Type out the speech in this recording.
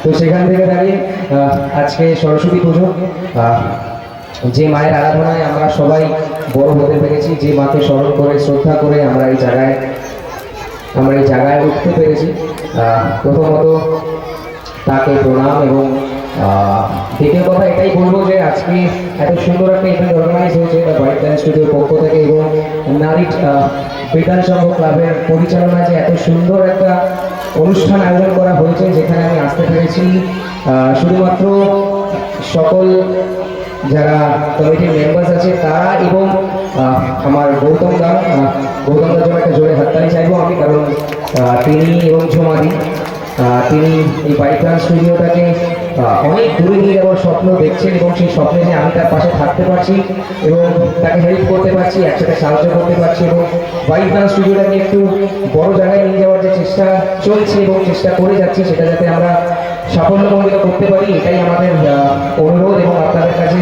তো সেখান থেকে দাঁড়িয়ে আজকে সরস্বতী পুজো, যে মায়ের আরাধনায় আমরা সবাই বড় হতে পেরেছি, যে মাকে স্মরণ করে শ্রদ্ধা করে আমরা এই জায়গায় উঠতে পেরেছি, প্রথমত তাকে প্রণাম। এবং দ্বিতীয় কথা এটাই বলবো যে আজকে এত সুন্দর একটা ইভেন্ট অর্গানাইজ হয়েছে দ্য হোয়াইট লায়ন স্টুডিওর পক্ষ থেকে এবং নারীট বিজ্ঞান সংঘ ক্লাবের পরিচালনায়, যে এত সুন্দর একটা অনুষ্ঠান আয়োজন করা হয়েছে যেখানে আমি আসতে পেরেছি। শুধুমাত্র সকল যারা কমিটির মেম্বার্স আছে তারা এবং আমার গৌতম দার জন্য একটা জোরে হাততালি চাইবো আমি, কারণ তিনি এবং ঝুমাদি তিনি এই হোয়াইট লায়ন স্টুডিওটাকে অনেক দূরে নিয়ে যাওয়ার স্বপ্ন দেখছেন এবং সেই স্বপ্নে যে আমি তার পাশে থাকতে পারছি এবং তাকে হেল্প করতে পারছি, একসাথে সাহায্য করতে পারছি এবং হোয়াইট লায়ন স্টুডিওটাকে একটু বড় জায়গায় নিয়ে যাওয়ার যে চেষ্টা চলছে এবং চেষ্টা করে যাচ্ছি, সেটা যাতে আমরা সাফল্যমণ্ডিত করতে পারি, এটাই আমাদের অনুরোধ এবং আপনাদের কাছে